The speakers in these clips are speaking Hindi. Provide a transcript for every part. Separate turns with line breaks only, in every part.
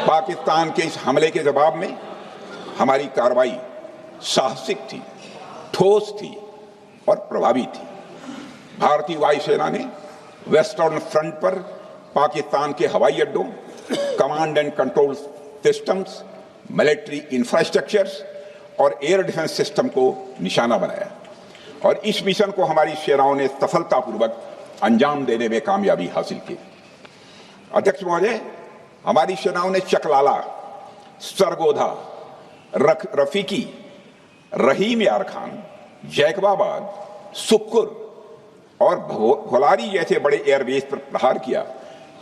पाकिस्तान के इस हमले के जवाब में हमारी कार्रवाई साहसिक थी, ठोस थी और प्रभावी थी। भारतीय वायुसेना ने वेस्टर्न फ्रंट पर पाकिस्तान के हवाई अड्डों, command and control systems, military infrastructures और एयर डिफेंस सिस्टम को निशाना बनाया और इस मिशन को हमारी सेनाओं ने सफलतापूर्वक अंजाम देने में कामयाबी हासिल की। अध्यक्ष महोदय, हमारी सेनाओं ने चकलाला, सरगोधा, रफीकी, रहीम यार खान, जैकबाबाद, सुक्कुर और भोलारी जैसे बड़े एयरबेस पर प्रहार किया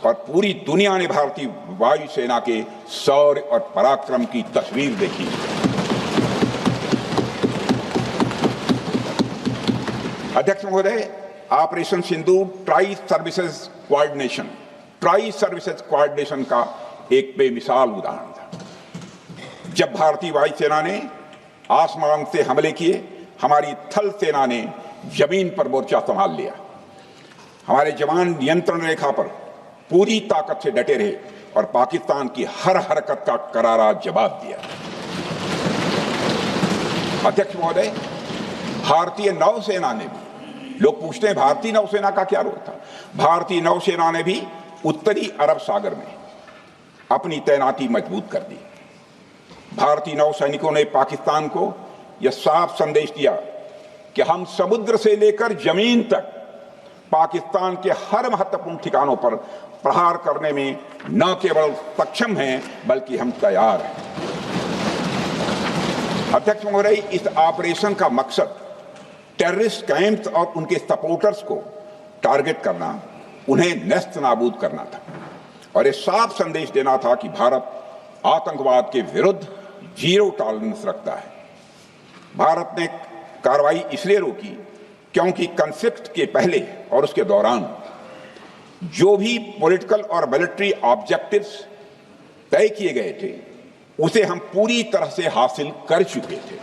और पूरी दुनिया ने भारतीय वायुसेना के शौर्य और पराक्रम की तस्वीर देखी। अध्यक्ष महोदय, ऑपरेशन सिंदूर ट्राई सर्विसेज कोऑर्डिनेशन का एक बेमिसाल उदाहरण था। जब भारतीय वायुसेना ने आसमान से हमले किए, हमारी थल सेना ने जमीन पर मोर्चा संभाल लिया। हमारे जवान नियंत्रण रेखा पर पूरी ताकत से डटे रहे और पाकिस्तान की हर हरकत का करारा जवाब दिया। अध्यक्ष महोदय, भारतीय नौसेना ने भी, लोग पूछते हैं भारतीय नौसेना का क्या रोल था, भारतीय नौसेना ने भी उत्तरी अरब सागर में अपनी तैनाती मजबूत कर दी। भारतीय नौसैनिकों ने पाकिस्तान को यह साफ संदेश दिया कि हम समुद्र से लेकर जमीन तक पाकिस्तान के हर महत्वपूर्ण ठिकानों पर प्रहार करने में न केवल सक्षम हैं बल्कि हम तैयार हैं। अध्यक्ष महोदय, इस ऑपरेशन का मकसद टेररिस्ट कैंप्स और उनके सपोर्टर्स को टारगेट करना, उन्हें नेस्त नाबूद करना था और यह साफ संदेश देना था कि भारत आतंकवाद के विरुद्ध जीरो टॉलरेंस रखता है। भारत ने कार्रवाई इसलिए रोकी क्योंकि कॉन्फ्लिक्ट के पहले और उसके दौरान जो भी पॉलिटिकल और मिलिट्री ऑब्जेक्टिव्स तय किए गए थे उसे हम पूरी तरह से हासिल कर चुके थे।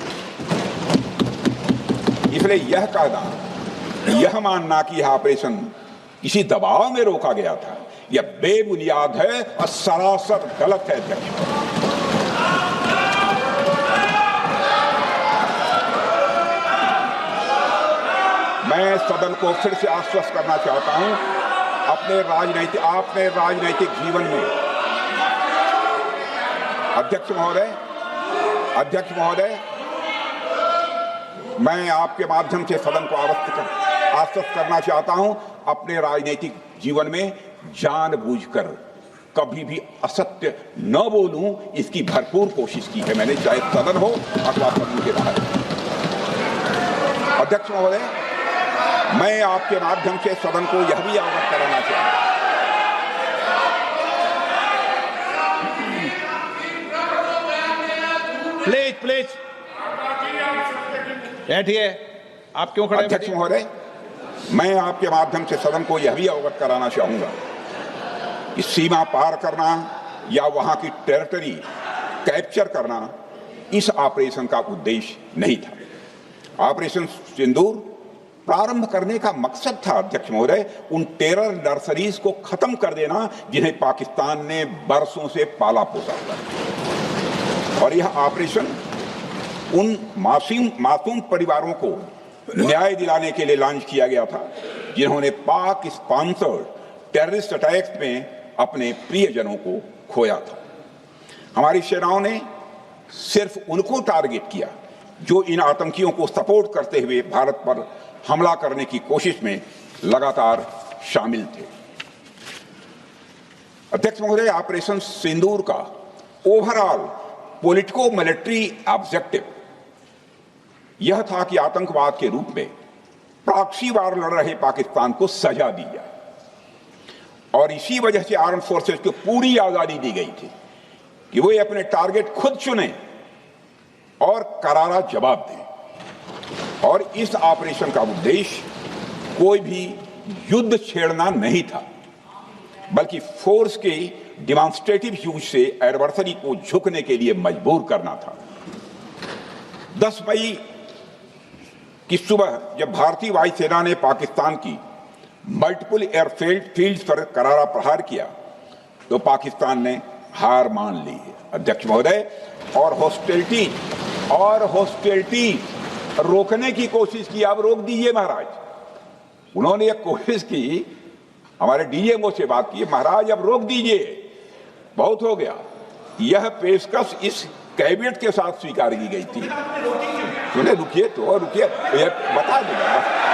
इसलिए यह कहना, यह मानना कि यह ऑपरेशन किसी दबाव में रोका गया था, यह बेबुनियाद है और सरासर गलत है। अध्यक्ष, मैं सदन को फिर से आश्वस्त करना चाहता हूं, अपने राजनैतिक जीवन में अध्यक्ष महोदय, मैं आपके माध्यम से सदन को आश्वस्त करना चाहता हूं, अपने राजनीतिक जीवन में जानबूझकर कभी भी असत्य न बोलूं, इसकी भरपूर कोशिश की है मैंने, चाहे सदन हो अथवा सदन के बाहर। अध्यक्ष महोदय, मैं आपके माध्यम से सदन को यह भी अवगत कराना चाहता हूं,
प्लीज बैठिए। आप क्यों खड़े?
अध्यक्ष महोदय, मैं आपके माध्यम से सदन को यह भी अवगत कराना चाहूंगा कि सीमा पार करना या वहां की टेरिटरी कैप्चर करना इस ऑपरेशन का उद्देश्य नहीं था। ऑपरेशन सिंदूर प्रारंभ करने का मकसद था अध्यक्ष महोदय, उन टेरर नर्सरीज को खत्म कर देना जिन्हें पाकिस्तान ने बरसों से पाला पोसा था। और यह ऑपरेशन उन मासूम परिवारों को न्याय दिलाने के लिए लॉन्च किया गया था जिन्होंने पाक स्पॉन्सर्ड टेररिस्ट अटैक्स में अपने प्रियजनों को खोया था। हमारी सेनाओं ने सिर्फ उनको टारगेट किया जो इन आतंकियों को सपोर्ट करते हुए भारत पर हमला करने की कोशिश में लगातार शामिल थे। अध्यक्ष महोदय, ऑपरेशन सिंदूर का ओवरऑल पॉलिटिको मिलिट्री ऑब्जेक्टिव यह था कि आतंकवाद के रूप में प्रॉक्सी वार लड़ रहे पाकिस्तान को सजा दी जाए और इसी वजह से आर्म फोर्सेस को पूरी आजादी दी गई थी कि वे अपने टारगेट खुद चुनें और करारा जवाब दें। और इस ऑपरेशन का उद्देश्य कोई भी युद्ध छेड़ना नहीं था, बल्कि फोर्स के डिमॉन्स्ट्रेटिव यूज से एडवर्सरी को झुकने के लिए मजबूर करना था। 10 मई की सुबह जब भारतीय वायुसेना ने पाकिस्तान की मल्टीपल एयरफील्ड्स पर करारा प्रहार किया तो पाकिस्तान ने हार मान ली है अध्यक्ष महोदय। और हॉस्टिलिटी रोकने की कोशिश की, अब रोक दीजिए महाराज। उन्होंने एक कोशिश की, हमारे डीएमओ से बात की, महाराज अब रोक दीजिए, बहुत हो गया। यह पेशकश इस कैबिनेट के साथ स्वीकार की गई थी। सुने, रुकिए तो रुकिए, बता दूंगा।